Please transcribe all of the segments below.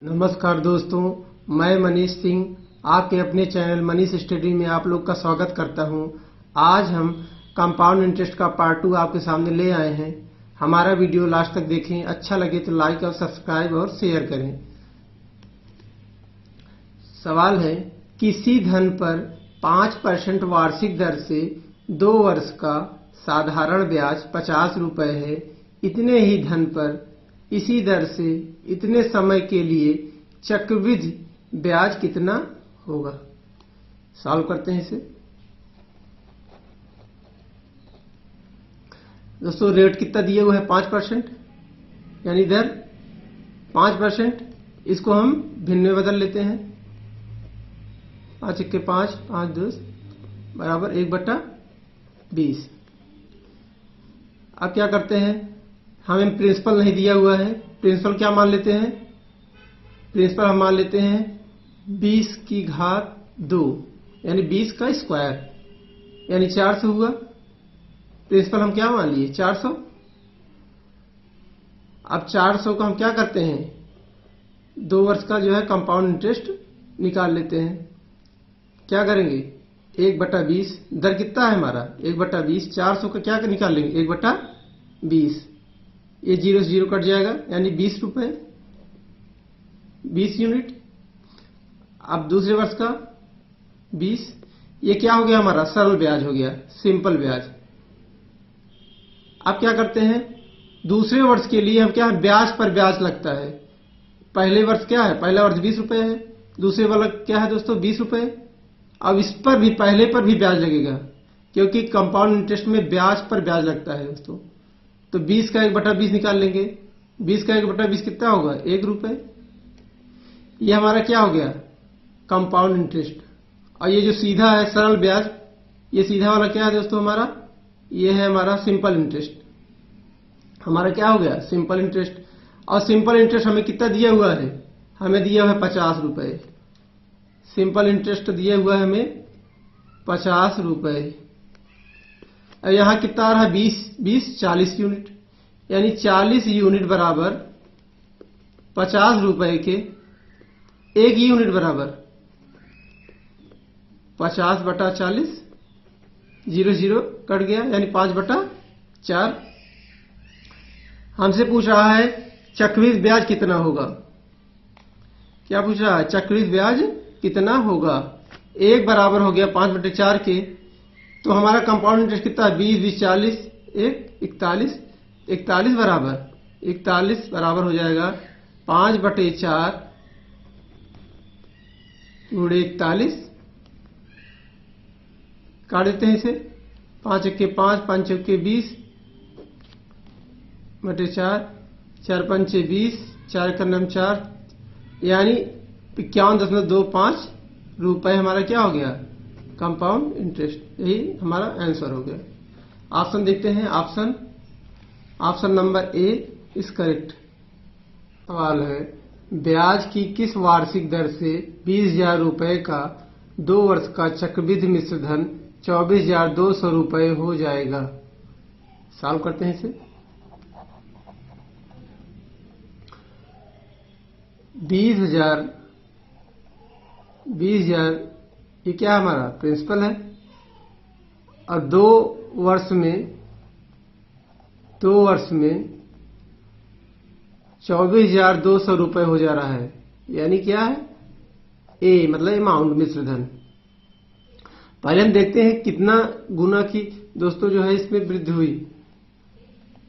नमस्कार दोस्तों, मैं मनीष सिंह आपके अपने चैनल मनीष स्टडी में आप लोग का स्वागत करता हूं। आज हम कंपाउंड इंटरेस्ट का पार्ट 2 आपके सामने ले आए हैं। हमारा वीडियो लास्ट तक देखें, अच्छा लगे तो लाइक और सब्सक्राइब और शेयर करें। सवाल है, किसी धन पर 5% वार्षिक दर से 2 वर्ष का साधारण ब्याज 50 रुपए है। इतने ही धन पर इसी दर से इतने समय के लिए चक्रवृद्धि ब्याज कितना होगा? सॉल्व करते हैं इसे। दोस्तों, रेट कितना दिए हुआ है? 5%, यानी दर 5%। इसको हम भिन्न में बदल लेते हैं। 5 1 5, 5 2 बराबर 1/20। अब क्या करते हैं, हमें प्रिंसिपल नहीं दिया हुआ है। प्रिंसिपल क्या मान लेते हैं? प्रिंसिपल हम मान लेते हैं 20 की घात 2, यानी 20 का स्क्वायर, यानी 400 हुआ। प्रिंसिपल हम क्या मान लिए? 400। अब 400 का हम क्या करते हैं, 2 वर्ष का जो है कंपाउंड इंटरेस्ट निकाल लेते हैं। क्या करेंगे? 1/20। दर कितना है हमारा? 1/20। 400 का क्या निकालेंगे? 1/20। ये 0 से 0 कट जाएगा, यानी 20 रुपए, 20 यूनिट। अब दूसरे वर्ष का 20। ये क्या हो गया हमारा? सरल ब्याज हो गया, सिंपल ब्याज। अब क्या करते हैं, दूसरे वर्ष के लिए हम क्या है, ब्याज पर ब्याज लगता है। पहले वर्ष क्या है? पहला वर्ष 20 रुपए है। दूसरे वाला क्या है दोस्तों? 20 रुपए। अब इस पर भी, पहले पर भी ब्याज लगेगा, क्योंकि कंपाउंड इंटरेस्ट में ब्याज पर ब्याज लगता है दोस्तों। तो 20 का 1/20 निकाल लेंगे। 20 का 1/20 कितना होगा? 1 रुपए। ये हमारा क्या हो गया? Compound interest. और ये जो सीधा है सरल ब्याज, ये सीधा वाला क्या है दोस्तों हमारा? ये है हमारा सिंपल इंटरेस्ट। हमारा क्या हो गया? Simple interest. और सिंपल इंटरेस्ट हमें कितना दिया हुआ है? हमें दिया हुआ है 50 रुपए। सिंपल इंटरेस्ट दिया हुआ है हमें 50 रुपए। अब यहां कितना आ रहा है? 20 40 यूनिट, यानी 40 यूनिट बराबर 50 रुपए के 1 यूनिट बराबर 50/40। 0 0 कट गया, यानी 5/4। हमसे पूछ रहा है चक्रवृद्धि ब्याज कितना होगा। क्या पूछ रहा है? चक्रवृद्धि ब्याज कितना होगा। 1 बराबर हो गया 5/4 के। तो हमारा कंपाउंड इंटरेस्ट कितना है? 20 20 40, 41 41 बराबर हो जाएगा 5/4 गुणे 41। काट देते हैं इसे। 5 1 5, 5 1 20 /4, 4 5 20, 4 1 9 4, यानी 51.25 रुपए हमारा क्या हो गया? Compound interest. यही हमारा आंसर हो गया। ऑप्शन देखते हैं। Option number A is correct. सवाल है, ब्याज की किस वार्षिक दर से 20,000 रुपए का 2 वर्ष का चक्रवृद्धि मिश्र धन 24,200 रुपए हो जाएगा? सॉल्व करते हैं इसे। 20,000 ये क्या हमारा प्रिंसिपल है, और 2 वर्ष में 24,200 रुपए हो जा रहा है, यानी क्या है? ए मतलब अमाउंट, मिश्र धन। पहले हम देखते हैं कितना गुना की दोस्तों जो है इसमें वृद्धि हुई।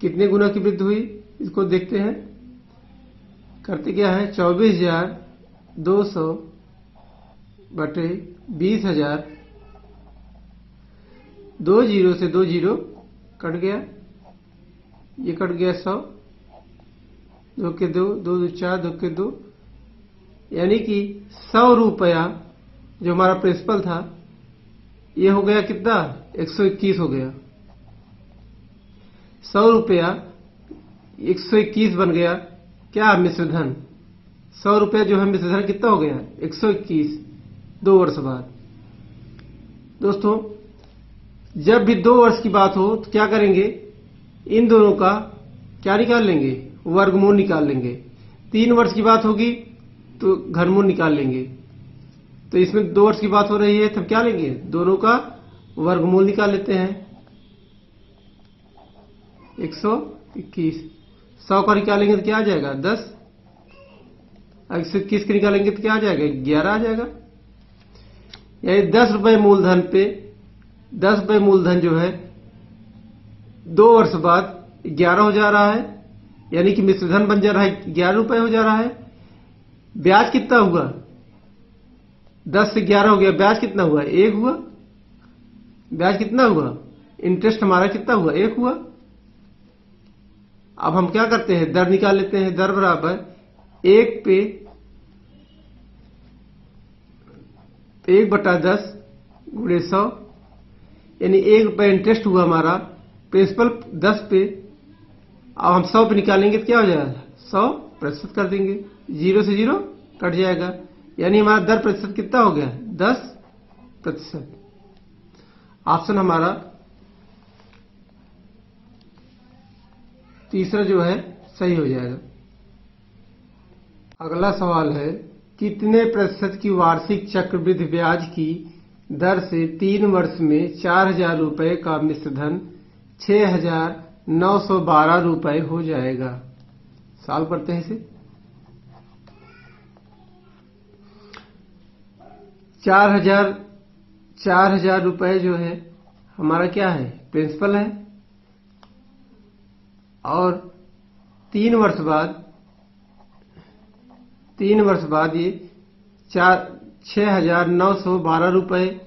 कितने गुना की वृद्धि हुई इसको देखते हैं। करते क्या है? 24,200 बटे 20,000। 2 0 से 2 0 कट गया, ये कट गया 100। 2 के 2, 2 2 4, 2 के 2, यानी कि 100 रुपया जो हमारा प्रिंसिपल था, ये हो गया कितना? 121 हो गया। 100 रुपया 121 बन गया क्या? मिश्र धन। 100 रुपया जो है मिश्र धन कितना हो गया? 121 2 वर्ष बाद। दोस्तों, जब भी 2 वर्ष की बात हो तो क्या करेंगे? इन दोनों का क्या निकाल लेंगे? वर्गमूल निकाल लेंगे। 3 वर्ष की बात होगी तो घनमूल निकाल लेंगे। तो इसमें 2 वर्ष की बात हो रही है, तब क्या लेंगे, दोनों का वर्गमूल निकाल लेते हैं। 121 100 का निकालेंगे तो क्या आ जाएगा 10, 121 के निकालेंगे तो क्या आ जाएगा 11 आ जाएगा। यानी 10 रुपए मूलधन पे 10 रुपए मूलधन जो है 2 वर्ष बाद 11 हो जा रहा है, यानी कि मिश्रधन बन जा रहा है 11 रुपए हो जा रहा है। ब्याज कितना हुआ, 10 से 11 हो गया, ब्याज कितना हुआ 1 हुआ। ब्याज कितना हुआ, इंटरेस्ट हमारा कितना हुआ 1 हुआ। अब हम क्या करते हैं, दर निकाल लेते हैं। दर बराबर 1 पे 1/10 गुणे 100, यानी 1 रुपये इंटरेस्ट हुआ हमारा, प्रिंसिपल 10 पे। अब हम 100 पे निकालेंगे तो क्या हो जाएगा 100% कर देंगे, 0 से 0 कट जाएगा, यानी हमारा दर प्रतिशत कितना हो गया 10%। ऑप्शन हमारा तीसरा जो है सही हो जाएगा। अगला सवाल है, कितने प्रतिशत की वार्षिक चक्रवृद्धि ब्याज की दर से 3 वर्ष में 4000 रुपये का मिश्रधन 6912 रुपये हो जाएगा। सॉल्व करते हैं इसे। 4000 रुपये जो है हमारा क्या है, प्रिंसिपल है, और 3 वर्ष बाद ये 6912 रुपये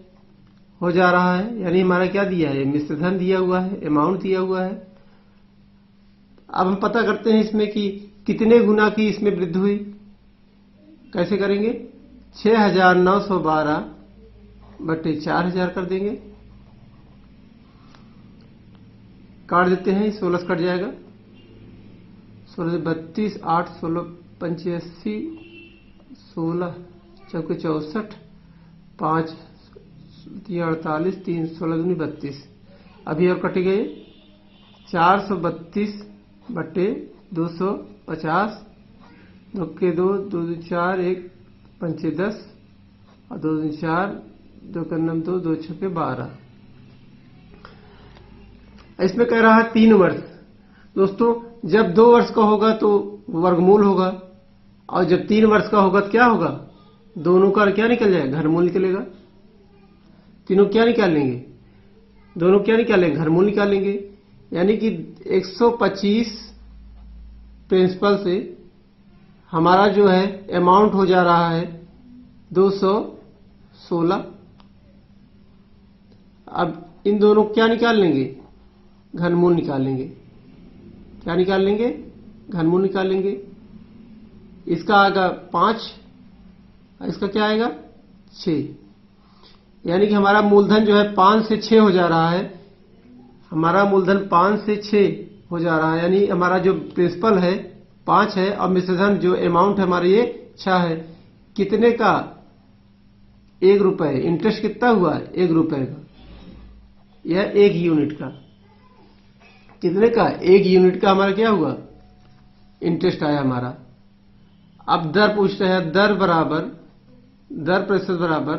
हो जा रहा है, यानी हमारा क्या दिया है, मिश्रधन दिया हुआ है, अमाउंट दिया हुआ है। अब हम पता करते हैं इसमें कि कितने गुना की इसमें वृद्धि हुई। कैसे करेंगे, 6912 बटे 4000 कर देंगे, काट देते हैं, 16 से कट जाएगा, 16 32 8 16 85 16 चौके 64 5 48 3 16 दूनी 32। अभी और कट गए 432 बटे 250, 2 के 2 2 4 1 5 10 और 2 4 2 का 9 2 2 6 के 12। इसमें कह रहा है 3 वर्ष। दोस्तों जब 2 वर्ष का होगा तो वर्गमूल होगा, और जब 3 वर्ष का होगा तो क्या होगा, दोनों का क्या निकल जाएगा, घनमूल निकलेगा। तीनों क्या निकालेंगे, दोनों क्या निकालेंगे, घनमूल निकालेंगे, यानी कि 125 प्रिंसिपल से हमारा जो है अमाउंट हो जा रहा है 216। अब इन दोनों क्या निकाल लेंगे, घनमूल निकाल लेंगे। क्या निकाल लेंगे, घनमूल निकाल लेंगे। इसका आएगा 5, इसका क्या आएगा 6, यानी कि हमारा मूलधन जो है 5 से 6 हो जा रहा है। हमारा मूलधन 5 से 6 हो जा रहा है, यानी हमारा जो प्रिंसिपल है 5 है, और मिश्रधन जो अमाउंट है हमारा ये 6 है। कितने का, 1 रुपये। इंटरेस्ट कितना हुआ, 1 रुपये का, यह 1 यूनिट का। कितने का, 1 यूनिट का हमारा क्या हुआ, इंटरेस्ट आया हमारा। अब दर पूछ रहे हैं, दर प्रतिशत बराबर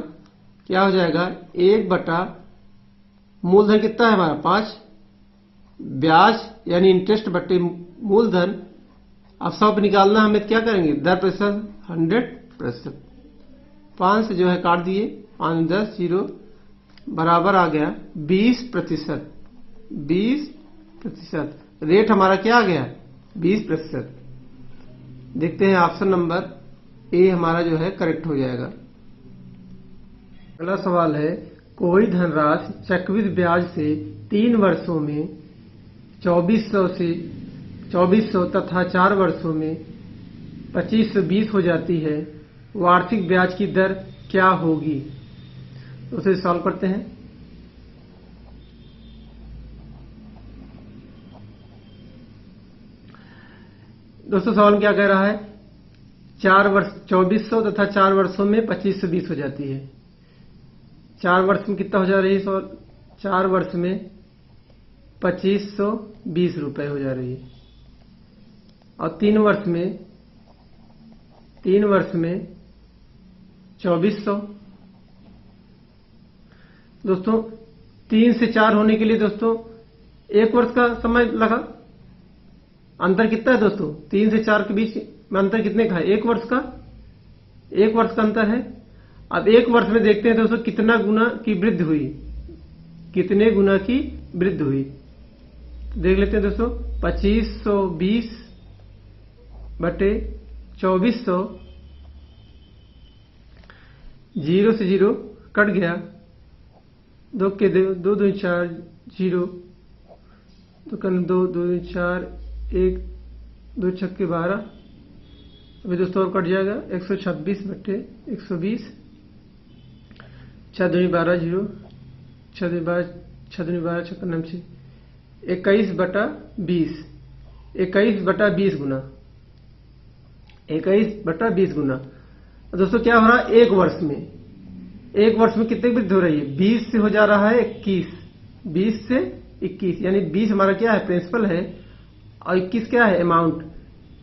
क्या हो जाएगा, 1 बटा मूलधन कितना है हमारा 5, ब्याज यानी इंटरेस्ट बटे मूलधन। अब 100 पे निकालना हमें, क्या करेंगे, दर प्रतिशत 100%। 5 से जो है काट दिए, 5 10 0 बराबर आ गया 20%। 20% रेट हमारा क्या आ गया 20%। देखते हैं ऑप्शन नंबर ए हमारा जो है करेक्ट हो जाएगा। अगला सवाल है, कोई धनराशि चक्रवृद्धि ब्याज से 3 वर्षों में 2400 तथा 4 वर्षों में 2520 हो जाती है, वार्षिक ब्याज की दर क्या होगी। तो उसे सॉल्व करते हैं। दोस्तों सवाल क्या कह रहा है, 4 वर्ष 2400 तथा 4 वर्षों में 2520 हो जाती है। 4 वर्ष में कितना हो जा रही है, 4 वर्ष में 2520 रुपये हो जा रही है, और 3 वर्ष में 3 वर्ष में 2400। दोस्तों 3 से 4 होने के लिए दोस्तों 1 वर्ष का समय लगा। अंतर कितना है दोस्तों? 3 से 4 के बीच में अंतर कितने का है? 1 वर्ष का। 1 वर्ष का अंतर है। अब 1 वर्ष में देखते हैं दोस्तों कितना गुना की वृद्धि हुई, कितने गुना की वृद्धि हुई। देख लेते हैं दोस्तों, 2520 बटे 2400, 0 से 0 कट गया, 2 के 2 2 4 0, तो कल 2 2 4 1 2 छक्के 12। अभी दोस्तों और कट जाएगा, 126 बटे 120, 6 2 12 0, 6 2 12 6 2 12 छक्का 9 6, 21 बटा 20, 21 बटा 20 गुना, 21 बटा 20 गुना। दोस्तों क्या हो रहा है? 1 वर्ष में, 1 वर्ष में कितनी वृद्धि हो रही है? 20 से हो जा रहा है 21, 20 से 21, यानी 20 हमारा क्या है? प्रिंसिपल है, और 21 क्या है? अमाउंट।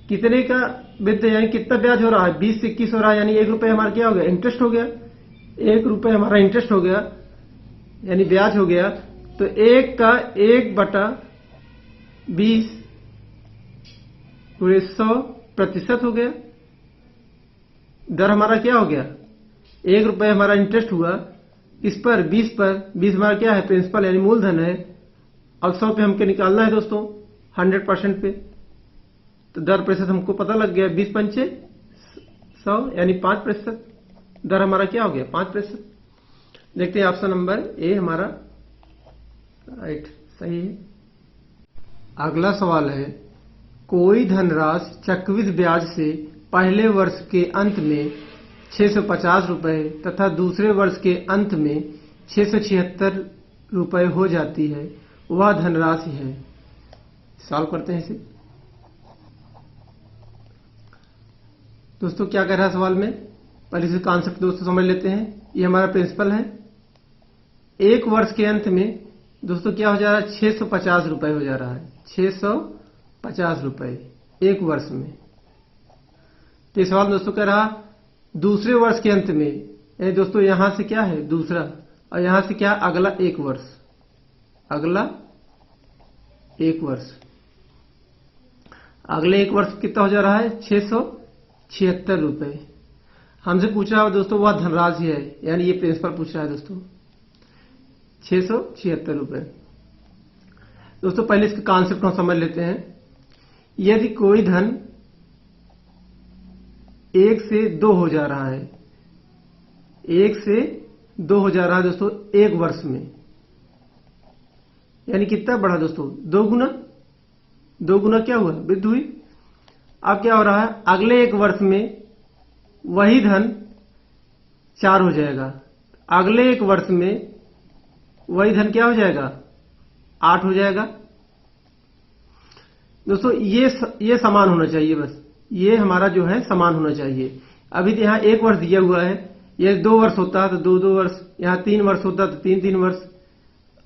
कितने का वृद्धि, यानी कितना ब्याज हो रहा है? 20 से 21 हो रहा है, यानी 1 रुपये हमारा क्या हो गया? इंटरेस्ट हो गया। 1 रुपये हमारा इंटरेस्ट हो गया, यानी ब्याज हो गया। तो 1 का 1 बटा 20 पूरे 100% हो गया। दर हमारा क्या हो गया? 1 रुपये हमारा इंटरेस्ट हुआ, इस पर 20 पर, 20 हमारा क्या है? प्रिंसिपल यानी मूलधन है। अब 100 पे हमको निकालना है दोस्तों 100% पे, तो दर प्रतिशत हमको पता लग गया, 20 पंचे 100 यानी 5%। दर हमारा क्या हो गया? 5%। देखते हैं ऑप्शन नंबर ए हमारा राइट सही है। अगला सवाल है, कोई धनराशि चक्रवृद्धि ब्याज से पहले वर्ष के अंत में 650 रुपये तथा दूसरे वर्ष के अंत में 676 रुपये हो जाती है, वह धनराशि है। सॉल्व करते हैं इसे। दोस्तों क्या कह रहा है सवाल में? पहले से कॉन्सेप्ट दोस्तों समझ लेते हैं। ये हमारा प्रिंसिपल है। 1 वर्ष के अंत में दोस्तों क्या हो जा रहा है? 650 रुपये हो जा रहा है, 650 रुपये 1 वर्ष में। तो ये सवाल दोस्तों कह रहा दूसरे वर्ष के अंत में, यानी दोस्तों यहां से क्या है? दूसरा, और यहां से क्या? अगला 1 वर्ष, अगला 1 वर्ष। अगले 1 वर्ष कितना हो जा रहा है? 676 रुपये। हमसे पूछा है दोस्तों वह धनराशि है, यानी ये प्रिंसिपल पूछ रहा है दोस्तों 676 रुपये। दोस्तों पहले इसके कॉन्सेप्ट हम समझ लेते हैं। यदि कोई धन 1 से 2 हो जा रहा है, 1 से 2 हो जा रहा है दोस्तों 1 वर्ष में, यानी कितना बढ़ा दोस्तों? 2 गुना। 2 गुना क्या हुआ? वृद्धि हुई। अब क्या हो रहा है? अगले 1 वर्ष में वही धन 4 हो जाएगा, अगले 1 वर्ष में वही धन क्या हो जाएगा? 8 हो जाएगा। दोस्तों ये समान होना चाहिए, बस ये हमारा जो है समान होना चाहिए। अभी तो यहाँ 1 वर्ष दिया हुआ है, ये 2 वर्ष होता है तो 2 वर्ष, यहाँ 3 वर्ष होता है तो 3 वर्ष।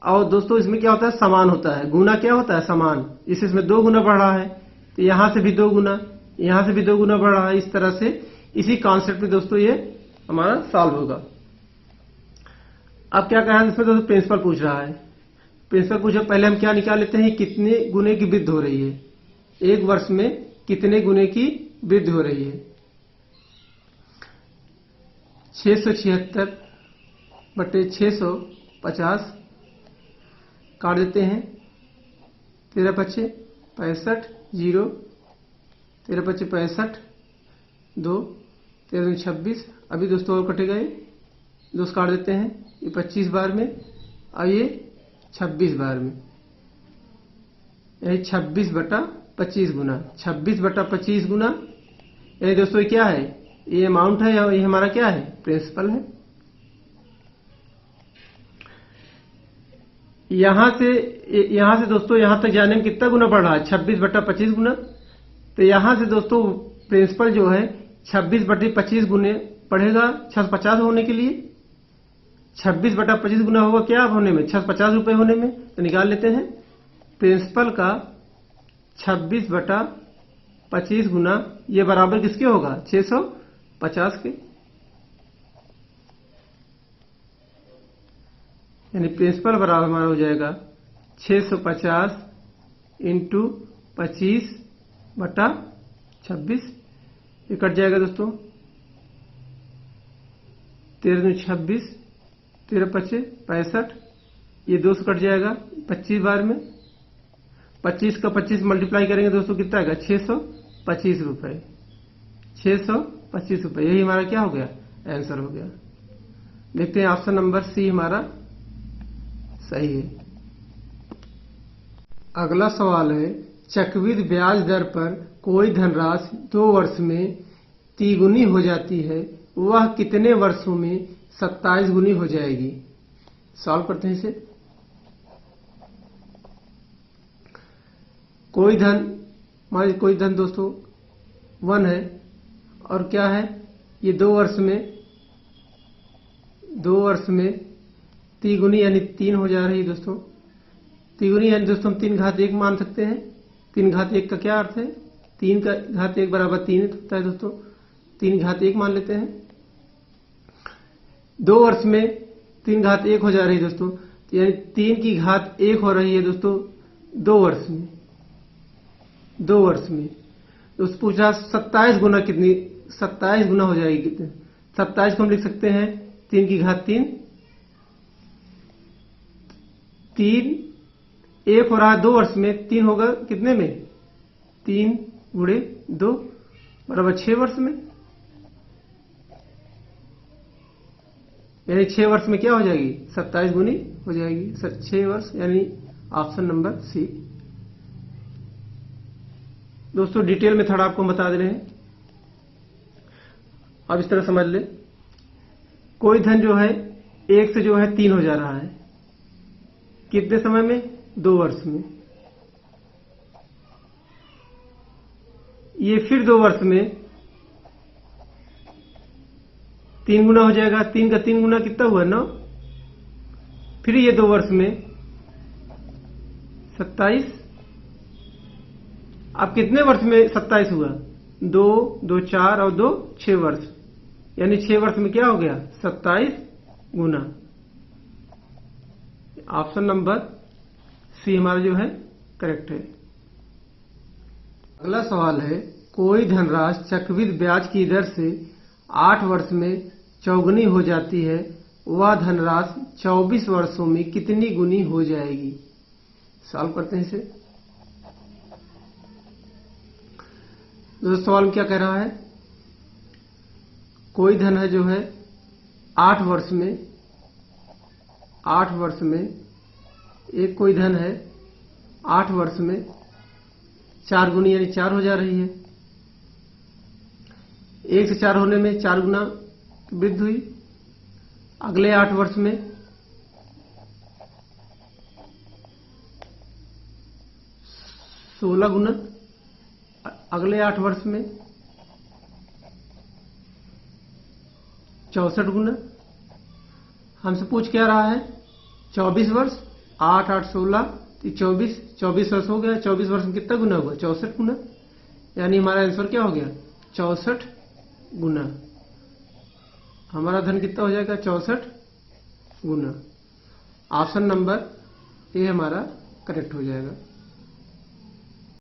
और दोस्तों इसमें क्या होता है? समान होता है। गुना क्या होता है? समान। इसमें 2 गुना बढ़ रहा है, तो यहां से भी 2 गुना, यहां से भी 2 गुना बढ़ रहा है। इस तरह से इसी कॉन्सेप्ट पे दोस्तों ये हमारा सॉल्व होगा। अब क्या कह रहा है इसमें? दोस्तों प्रिंसिपल पूछ रहा है। प्रिंसिपल पूछा, पहले हम क्या निकाल लेते हैं? कितने गुने की वृद्धि हो रही है, 1 वर्ष में कितने गुने की वृद्धि हो रही है। 676 बटे 650 काट देते हैं, 13 पच्चे 65 0, 13 पच्चे 65 2, 13 26। अभी दोस्तों और कटेगा, ये दोस्त काट देते हैं, ये 25 बार में और ये 26 बार में, यानी 26 बटा 25 गुना, 26 बटा 25 गुना। यानी दोस्तों ये क्या है? ये अमाउंट है, ये हमारा क्या है? प्रिंसिपल है। यहां से दोस्तों यहां तक जाने में कितना गुना बढ़ रहा है? 26 बटा 25 गुना। तो यहां से दोस्तों प्रिंसिपल जो है 26 बटे 25 गुने पढ़ेगा 650 होने के लिए। 26 बटा 25 गुना होगा क्या होने में? 650 रुपए होने में। तो निकाल लेते हैं। प्रिंसिपल का 26 बटा 25 गुना ये बराबर किसके होगा? 50 के, यानी प्रिंसिपल बराबर हमारा हो जाएगा 650 इंटू 25/26। ये कट जाएगा दोस्तों, 13×26, 13×5 65। ये 2 से कट जाएगा 25 बार में। 25 का 25 मल्टीप्लाई करेंगे दोस्तों, कितना आएगा? 625 रुपए। 625 रुपए, यही हमारा क्या हो गया? आंसर हो गया। देखते हैं ऑप्शन नंबर सी हमारा सही है। अगला सवाल है, चक्रवृद्धि ब्याज दर पर कोई धनराशि 2 वर्ष में 3 गुनी हो जाती है, वह कितने वर्षों में 27 गुनी हो जाएगी? सॉल्व करते हैं इसे। कोई धन दोस्तों 1 है, और क्या है? ये 2 वर्ष में 3 गुनी यानी 3 हो जा रही है दोस्तों। 3 गुनी यानी दोस्तों हम 3 घात 1 मान सकते हैं। 3 घात 1 का क्या अर्थ है? 3 बराबर 3 होता है दोस्तों। 3 घात 1 मान लेते हैं। 2 वर्ष में 3 घात 1 हो जा रही है दोस्तों, यानी 3 की घात 1 हो रही है दोस्तों 2 वर्ष में। 2 वर्ष में दोस्तों पूछा 27 गुना कितनी, 27 गुना हो जाएगी कितने? 27 को हम लिख सकते हैं 3 की घात 3। 1 हो रहा है 2 वर्ष में, 3 होगा कितने में? 3 गुणे 2 बराबर 6 वर्ष में, यानी 6 वर्ष में क्या हो जाएगी? 27 गुनी हो जाएगी 6 वर्ष, यानी ऑप्शन नंबर सी। दोस्तों डिटेल में थोड़ा आपको बता दे रहे हैं, अब इस तरह समझ ले। कोई धन जो है 1 से जो है 3 हो जा रहा है, कितने समय में? 2 वर्ष में। ये फिर 2 वर्ष में 3 गुना हो जाएगा। 3 का 3 गुना कितना हुआ? 9। फिर ये 2 वर्ष में 27। अब कितने वर्ष में 27 हुआ? 2, 2 4 और 2 6 वर्ष, यानी 6 वर्ष में क्या हो गया? 27 गुना। ऑप्शन नंबर सी हमारा जो है करेक्ट है। अगला सवाल है, कोई धनराशि चक्रवृद्धि ब्याज की दर से 8 वर्ष में 4 गुनी हो जाती है, वह धनराशि 24 वर्षों में कितनी गुनी हो जाएगी? सॉल्व करते हैं इसे। दोस्तों सवाल में क्या कह रहा है? कोई धन है जो है 8 वर्ष में एक कोई धन है 8 वर्ष में 4 गुनी यानी 4 हो जा रही है। 1 से 4 होने में 4 गुना वृद्धि हुई। अगले 8 वर्ष में 16 गुना, अगले 8 वर्ष में 64 गुना। हमसे पूछ क्या रहा है? 24 वर्ष, 8 8 16 24 वर्ष हो गया। 24 वर्ष में कितना गुना हुआ? 64 गुना, यानी हमारा आंसर क्या हो गया? 64 गुना। हमारा धन कितना हो जाएगा? 64 गुना। ऑप्शन नंबर ए हमारा करेक्ट हो जाएगा।